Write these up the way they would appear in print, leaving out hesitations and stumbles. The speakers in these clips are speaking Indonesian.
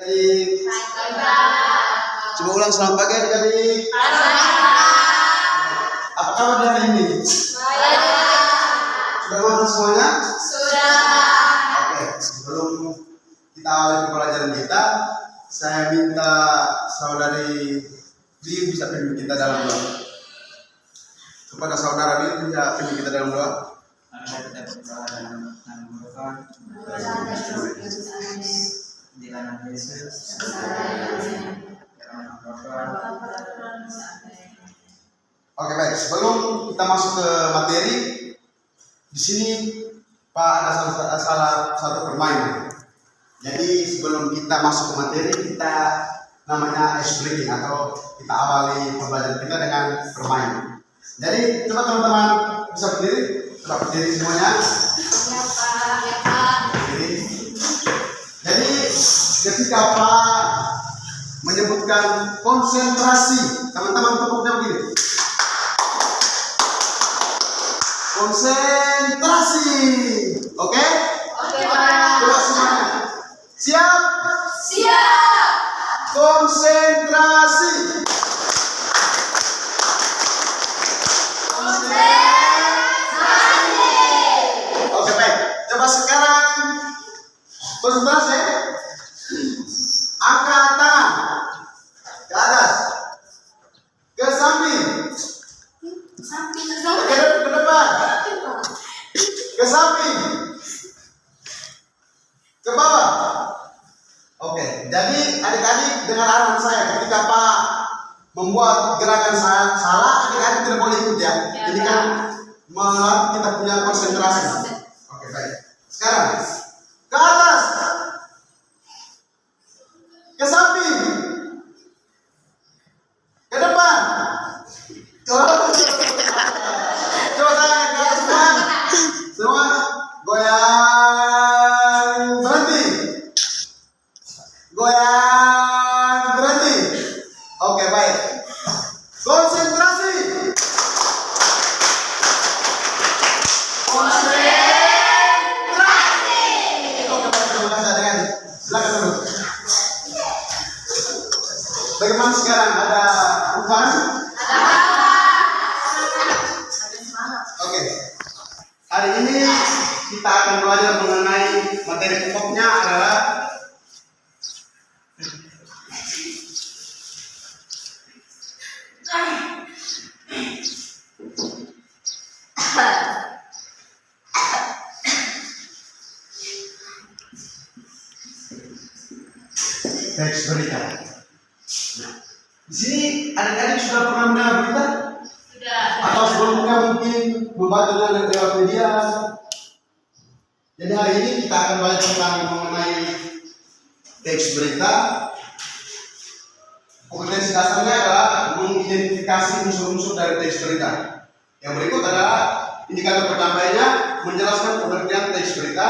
Adik. Coba ulang selamat pagi adik-adik. Apa kabar di hari ini? Sudah makan semuanya? Oke, sebelum kita awali pembelajaran kita, saya minta saudari Bi bisa pimpin kita dalam doa. Kepada saudara Bi bisa pimpin kita dalam doa. Oke baik, sebelum kita masuk ke materi, di sini Pak ada salah satu permainan. Jadi sebelum kita masuk ke materi, kita namanya ice breaking atau kita awali pembelajaran kita dengan permainan. Jadi coba teman-teman bisa berdiri, coba berdiri semuanya. Berdiri. Jadi ketika Pak menyebutkan konsentrasi, teman-teman tepuknya begini. Konsentrasi, oke? Oke, Pak. Coba semuanya. Siap? Siap. Konsentrasi. Oke baik. Coba sekarang konsentrasi. Angkat tangan ke atas, ke samping, ke depan, ke samping, ke bawah. Oke, jadi adik-adik dengar arahan saya ketika Pak membuat gerakan salah, adik-adik tidak boleh ikut ya. Jadi kan kita punya konsentrasi. Oke baik. Sekarang ke atas, ke samping, ke depan. Coba tangan ke atas semua. Semua goyang berhenti. Goyang berhenti. Oke baik. Konsentrasi. Konsentrasi. Oke baik, terima kasih adik-adik. Silakan dulu. Bagaimana sekarang, ada perubahan? Oke. Hari ini kita akan belajar mengenai materi pokoknya adalah teks berita. Nah, di sini adik-adik sudah pernah mendengar berita? Sudah. Atau sebelumnya mungkin membaca lewat media. Jadi hari ini kita akan belajar tentang mengenai teks berita. Kompetensi dasarnya adalah mengidentifikasi unsur-unsur dari teks berita. Yang berikut adalah indikator penyampaiannya, menjelaskan pengertian teks berita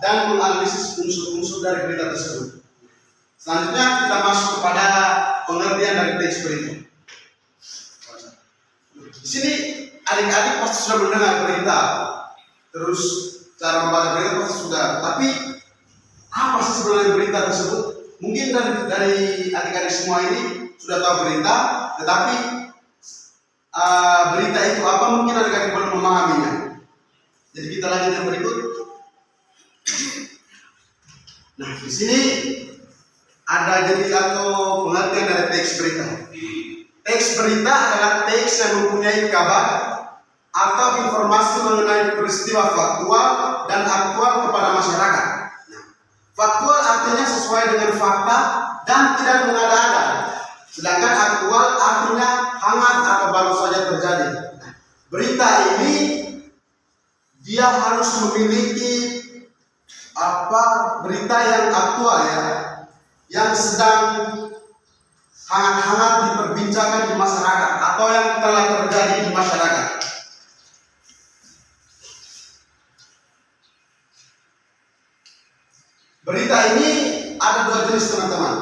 dan menganalisis unsur-unsur dari berita tersebut. Selanjutnya kita masuk kepada pengertian dari teks berita. Di sini adik-adik pasti sudah mendengar berita, terus cara membaca berita pasti sudah. Tapi apa sih sebenarnya berita tersebut? Mungkin dari adik-adik semua ini sudah tahu berita, tetapi berita itu apa mungkin adik-adik belum memahaminya. Jadi kita lanjut yang berikut. Nah di sini ada jenis atau pengertian dari teks berita. Teks berita adalah teks yang mempunyai kabar atau informasi mengenai peristiwa faktual dan aktual kepada masyarakat. Nah, faktual artinya sesuai dengan fakta dan tidak mengada-ada. Sedangkan aktual artinya hangat atau baru saja terjadi. Nah, berita ini dia harus memiliki berita yang aktual ya, yang sedang hangat-hangat diperbincangkan di masyarakat atau yang telah terjadi di masyarakat. Berita ini ada dua jenis teman-teman.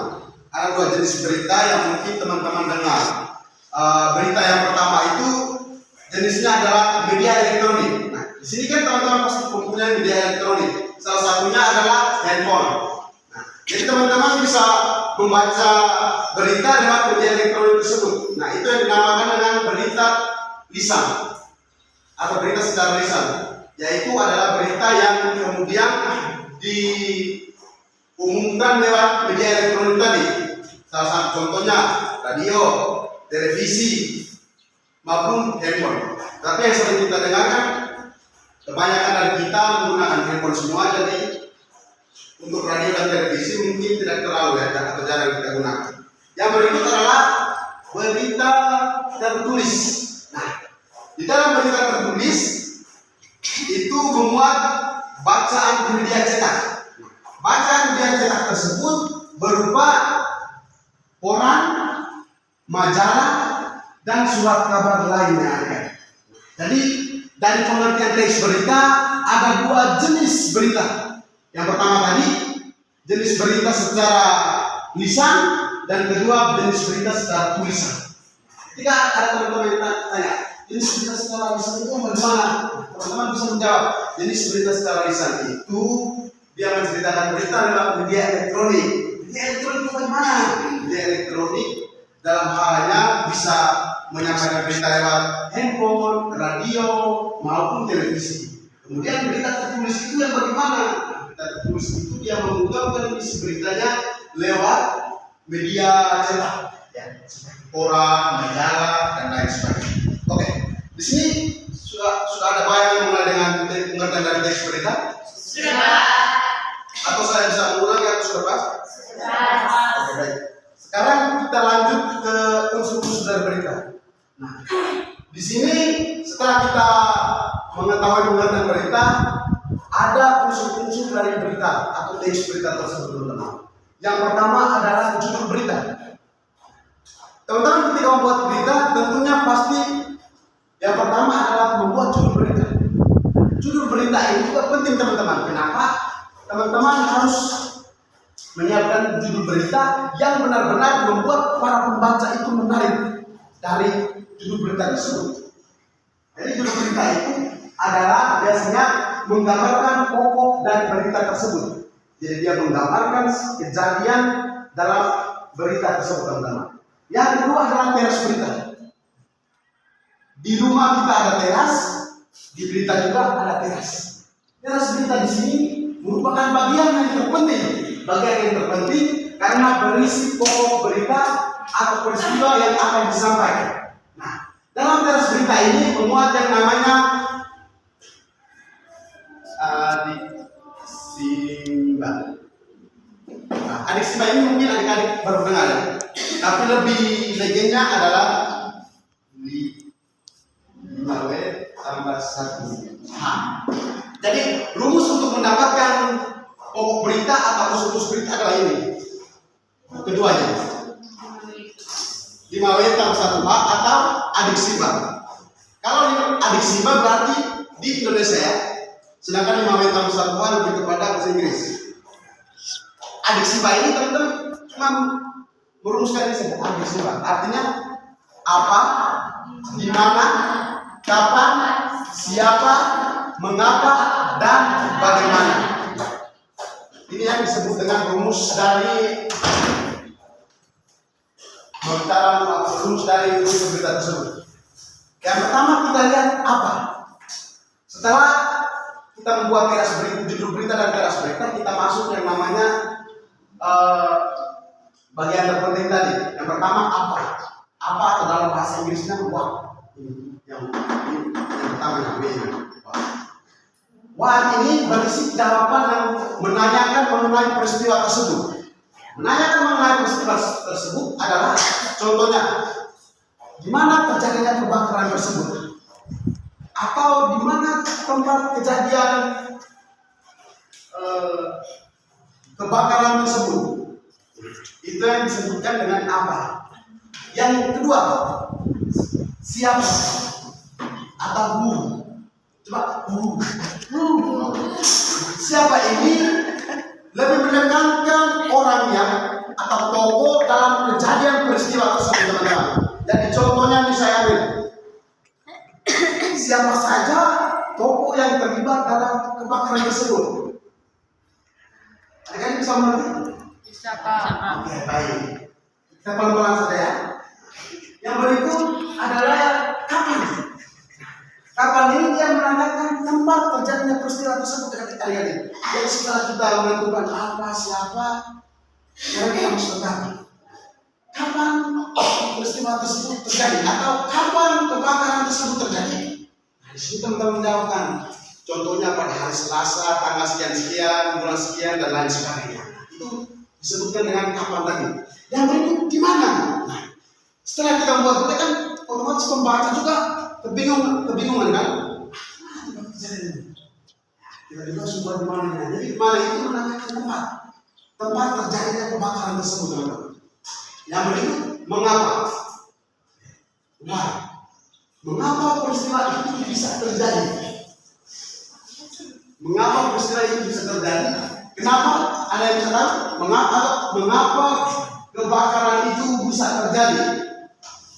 Ada dua jenis berita yang mungkin teman-teman dengar. Berita yang pertama itu jenisnya adalah media elektronik. Nah, di sini kan teman-teman pasti mempunyai media elektronik. Salah satunya adalah handphone. Nah, jadi teman-teman bisa membaca berita lewat media elektronik tersebut. Nah, itu yang dinamakan dengan berita lisan atau berita secara lisan, yaitu adalah berita yang kemudian diumumkan lewat media elektronik tadi. Salah satu contohnya radio, televisi, maupun handphone. Tapi yang sering kita dengarkan, kebanyakan dari kita menggunakan handphone semua, jadi untuk radio dan televisi mungkin tidak terlalu ya, atau jarang kita gunakan. Yang berikut adalah berita tertulis. Nah, di dalam berita tertulis itu memuat bacaan di media cetak. Bacaan media cetak tersebut berupa koran, majalah, dan surat kabar lainnya. Jadi dari pengertian teks berita ada dua jenis berita. Yang pertama tadi jenis berita secara lisan, dan kedua jenis berita secara tulisan. Ketika ada teman-teman yang tanya jenis berita secara lisan itu bagaimana, teman-teman bisa menjawab. Jenis berita secara lisan itu dia menceritakan berita lewat media elektronik. Media elektronik itu bagaimana? Media elektronik dalam halnya bisa menyampaikan berita lewat handphone, radio, maupun televisi. Kemudian berita tertulis itu yang bagaimana? Berita tertulis itu dia mengungkapkan isi beritanya lewat media cetak, ya, seperti koran, majalah, dan lain sebagainya. Oke, di sini sudah ada bayangan mulai dengan pengertian dari teks berita? Sudah. Atau saya bisa mengulangi atau sudah pas? Sudah. Oke, baik. Sekarang kita lanjut ke unsur-unsur dari berita. Nah, di sini setelah kita mengetahui pengertian berita, ada unsur-unsur dari berita atau teks berita tersebut, teman-teman. Yang pertama adalah judul berita. Teman-teman ketika membuat berita, tentunya pasti yang pertama adalah membuat judul berita. Judul berita ini juga penting, teman-teman. Kenapa? Teman-teman harus menyiapkan judul berita yang benar-benar membuat para pembaca itu menarik dari judul berita tersebut. Jadi judul berita itu adalah biasanya menggambarkan pokok dari berita tersebut. Jadi dia menggambarkan kejadian dalam berita tersebut, teman-teman. Yang kedua adalah teras berita. Di rumah kita ada teras, di berita juga ada teras. Teras berita di sini merupakan bagian yang terpenting. Bagian yang terpenting karena berisi pokok berita atau peristiwa yang akan disampaikan. Nah, dalam teras berita ini memuat yang namanya adiksimba. Nah, adiksimba ini mungkin adik-adik baru dengar, ya? Tapi lebih legendnya adalah 5W tambah 1H. Jadi rumus untuk mendapatkan pokok berita atau unsur berita adalah ini. Keduanya 5W tambah 1H atau adiksimba. Kalau adiksimba berarti di Indonesia, ya. Sedangkan 5W tambah 1H lebih kepada bahasa Inggris. Adiksimba ini teman-teman cuma merumuskan ini saja. Adiksimba artinya apa, di mana, kapan, siapa, mengapa, dan bagaimana. Ini yang disebut dengan rumus dari rumus dari berita tersebut. Yang pertama kita lihat apa. Setelah kita membuat judul berita dan teras berita, kita masuk yang namanya bagian terpenting tadi. Yang pertama apa? Apa atau dalam bahasa Inggrisnya what. Yang pertama yang B. What ini berisi jawaban yang menanyakan mengenai peristiwa tersebut. Menanyakan mengenai peristiwa tersebut adalah contohnya di mana terjadinya kebakaran tersebut, atau di mana tempat kejadian kebakaran tersebut. Itu yang disebutkan dengan apa. Yang kedua, siapa atau who. Coba who. Siapa ini lebih menekankan orangnya atau tokoh dalam kejadian peristiwa tersebut, teman-teman. Jadi contohnya ini saya ambil. Siapa saja tokoh yang terlibat dalam kebakaran tersebut? Adik-adik bisa mengerti? Oke, baik. Kita pelan-pelan saja ya. Yang berikut adalah kapan. Kapan ini dia menanyakan tempat terjadinya peristiwa tersebut ketika kali-kali. Jadi setelah kita menentukan apa, siapa, sekarang kita harus bertanya. Kapan peristiwa tersebut terjadi atau kapan kebakaran tersebut terjadi? Nah, di situ teman-teman menjawabkan. Contohnya pada hari Selasa, tanggal sekian-sekian, bulan sekian, dan lain sebagainya. Itu disebutkan dengan kapan tadi. Yang berikut di mana? Nah, setelah kita membuat itu kan otomatis pembaca juga kebingungan kan? Kita sumber di mana? Jadi di mana itu menanyakan tempat terjadinya kebakaran tersebut, teman-teman. Yang berikut, mengapa? Nah, mengapa peristiwa itu bisa terjadi? Mengapa peristiwa itu bisa terjadi? Kenapa? Ada yang bisa tahu? Mengapa kebakaran itu bisa terjadi?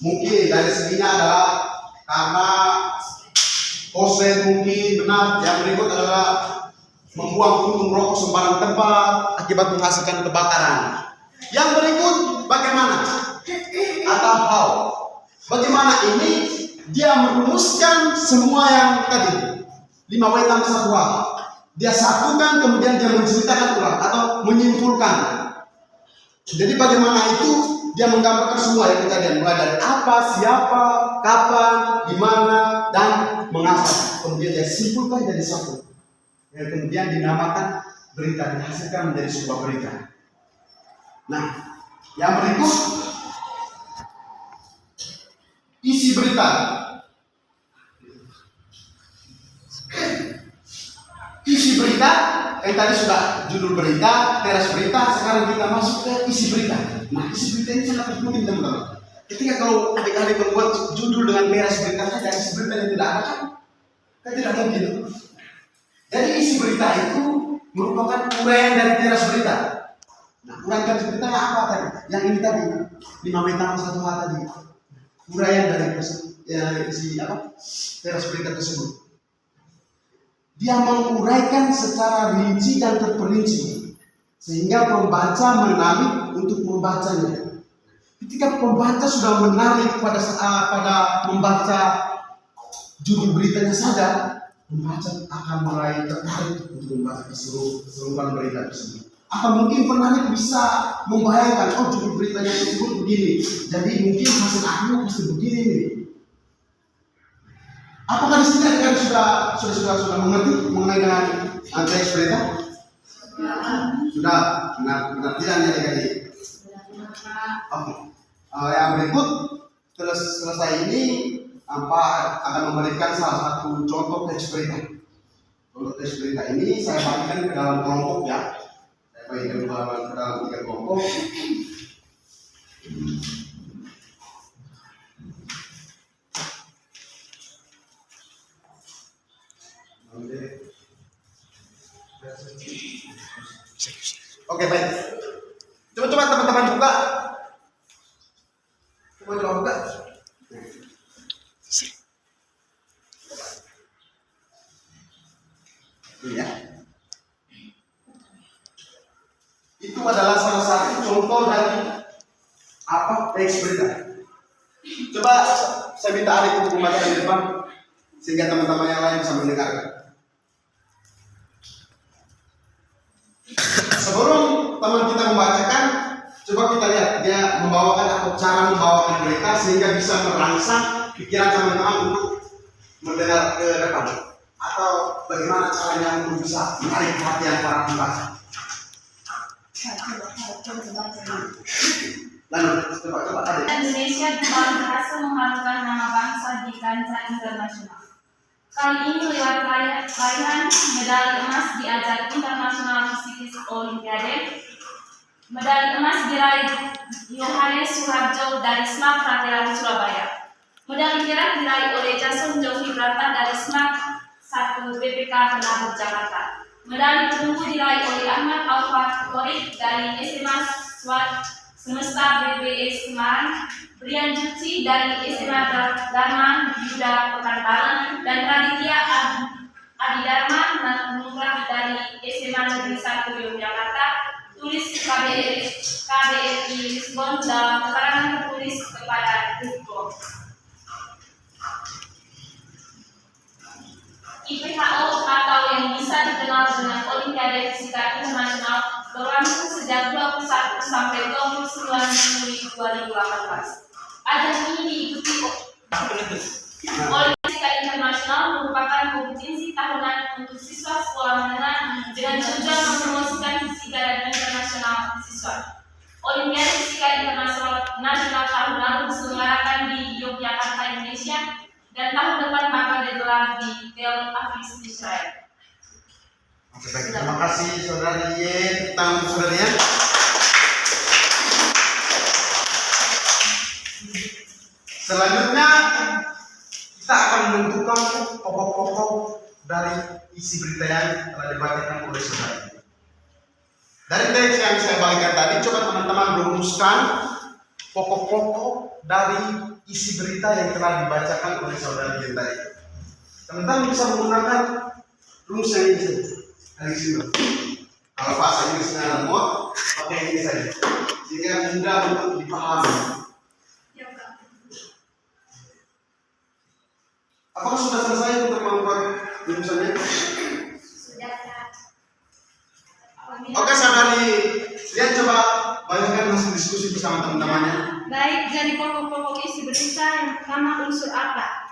Mungkin dari seginya adalah karena koset mungkin benar. Yang berikut adalah membuang puntung rokok sembarang tempat akibat menghasilkan kebakaran. Yang berikut bagaimana? Atau how? Bagaimana ini dia merumuskan semua yang tadi 5W tambah 1H. Dia satukan kemudian dia menceritakan ulang atau menyimpulkan. Jadi bagaimana itu dia menggambarkan semua yang tadi, mulai dari apa, siapa, kapan, di mana, dan mengapa. Kemudian dia simpulkan jadi satu. Dan kemudian dinamakan berita, dihasilkan menjadi sebuah berita. Nah, yang berikut isi berita. Isi berita, yang tadi sudah judul berita, teras berita, sekarang kita masuk ke isi berita. Nah, isi berita ini sangat penting, teman-teman. Ketika kalau adik-adik membuat judul dengan teras berita saja, isi berita yang tidak ada kan tidak mungkin. Jadi isi berita itu merupakan uraian dari teras berita. Nah, uraian teras berita apa tadi? Yang ini tadi, 5W tambah 1H tadi. Uraian dari isi apa? Teras berita tersebut. Dia menguraikan secara rinci dan terperinci sehingga pembaca menarik untuk membacanya. Ketika pembaca sudah menarik pada membaca judul beritanya saja, pembaca akan mulai tertarik untuk membaca keseluruhan berita tersebut. Atau mungkin penarik bisa membayangkan, oh judul beritanya tersebut begini, jadi mungkin hasil akhirnya pasti begini nih. Apakah di sini adik sudah mengerti mengenai dengan teks berita? Sudah, benar tidak ya adik-adik? Oke. Yang berikut selesai ini akan memberikan salah satu contoh teks berita. Contoh teks berita ini saya bagikan ke dalam kelompok ya. Saya bagikan ke dalam 3 kelompok. Oke, baik. Coba teman-teman buka. Coba buka. Ini ya. Itu adalah salah satu contoh dari apa teks berita. Coba saya minta adik untuk membaca di depan sehingga teman-teman yang lain bisa mendengarkan. Sebelum teman kita membacakan, coba kita lihat dia membawakan atau cara membawakan berita sehingga bisa merangsang pikiran teman-teman untuk mendengar ke depan, atau bagaimana caranya untuk bisa menarik perhatian para pembaca. Lalu coba ada. Indonesia kembali berhasil mengharumkan nama bangsa di kancah internasional. Kali ini lewat raihan medali emas di ajang internasional psikis Olimpiade. Medali emas diraih Yohanes Suharjo dari SMAK Praterani Surabaya. Medali perak diraih oleh Jason Jovi Brata dari SMAK 1 BPK Penabur Jakarta. Medali perunggu diraih oleh Ahmad Alfat Lorik dari SMA Swat Semesta BBS Semarang. Brian Jutsi dari SMA Dharma Yuda Pekanbaru dan Raditya Adi Dharma Nugrah dari SMA Negeri 1 Yogyakarta tulis KBRI Lisbon dalam keterangan tertulis kepada Hukum. IPHO atau yang bisa dikenal dengan Olimpiade Fisika Internasional berlangsung sejak 21 sampai 29 Juli 2018. Ajang ini diikuti Olimpiade Fisika Internasional merupakan kompetisi tahunan untuk siswa sekolah menengah dengan tujuan mempromosikan fisika dan internasional siswa. Olimpiade Fisika Internasional tahun lalu diselenggarakan di Yogyakarta, Indonesia, dan tahun depan bakal digelar di Tel Aviv, Israel. Oke, baik. Terima kasih saudari Yen. Tangan saudarinya. Selanjutnya kita akan menentukan pokok-pokok dari isi berita yang telah dibacakan oleh saudari. Dari teks yang saya bagikan tadi, coba teman-teman rumuskan pokok-pokok dari isi berita yang telah dibacakan oleh saudari Yen tadi. Teman-teman bisa menggunakan rumus yang ini saja. Kalau bahasa Inggrisnya lemot, pakai ini saja, sehingga mudah untuk dipahami. Apakah sudah selesai untuk membuat rumusannya? Sudah, Kak. Oke, saudari, lihat coba bayangkan hasil diskusi bersama teman-temannya. Baik, jadi pokok-pokok isi berita yang pertama unsur apa?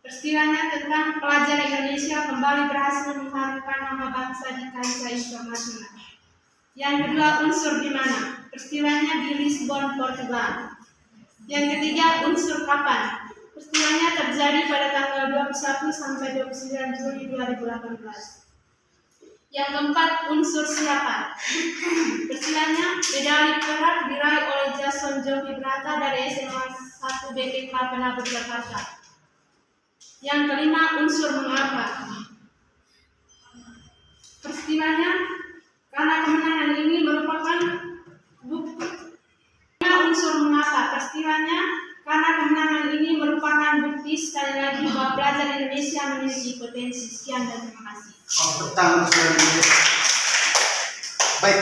Peristiwanya tentang pelajar Indonesia kembali berhasil mengharumkan nama bangsa di kancah internasional. Yang kedua unsur di mana? Peristiwanya di Lisbon, Portugal. Yang ketiga unsur kapan? Peristiwanya terjadi pada tanggal 21 sampai 29 Juli 2018. Yang keempat unsur siapa? Peristiwanya medali perak diraih oleh Jason Jovi Brata dari SMA 1 BPK Penabur Jakarta. Yang kelima unsur mengapa? Peristiwanya karena kemenangan ini merupakan bukti. Unsur mengapa? Peristiwanya karena kemenangan ini merupakan bukti sekali lagi bahwa pelajar Indonesia memiliki potensi. Sekian dan terima kasih. Oh, tentang saudari. Baik,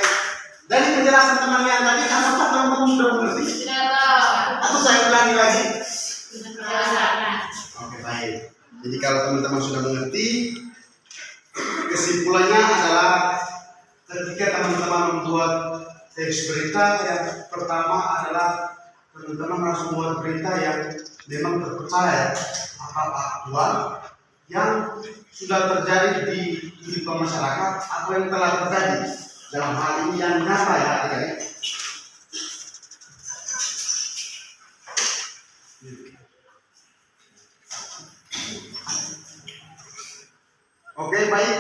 dari penjelasan teman yang tadi, apakah teman-teman sudah mengerti? Sudah, Pak. Atau saya ulangi lagi? Sudah. Oke, baik. Jadi kalau teman-teman sudah mengerti, kesimpulannya adalah ketika teman-teman membuat teks berita, yang pertama adalah teman-teman harus membuat berita yang memang terpercaya atau aktual, yang sudah terjadi di kehidupan masyarakat atau yang telah terjadi dalam hal ini yang nyata ya, adik-adik. Oke, baik.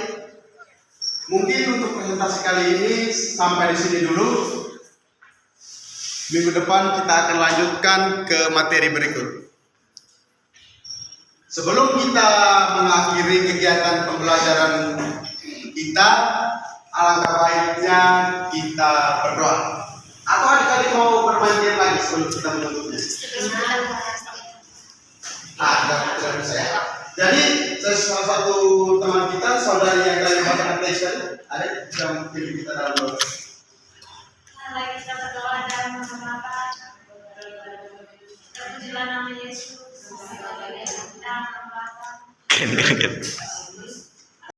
Mungkin untuk presentasi kali ini sampai di sini dulu. Minggu depan kita akan lanjutkan ke materi berikut. Sebelum kita mengakhiri kegiatan pembelajaran kita, alangkah baiknya kita berdoa. Atau adik-adik mau bermain lagi sebelum kita menutupnya? Tidak bisa ya. Jadi salah satu teman kita, saudari yang tadi bacakan teks tadi, ada yang pilih kita dalam doa. Mari kita berdoa dalam nama Bapa, terpujilah nama Yesus, dalam nama Bapa.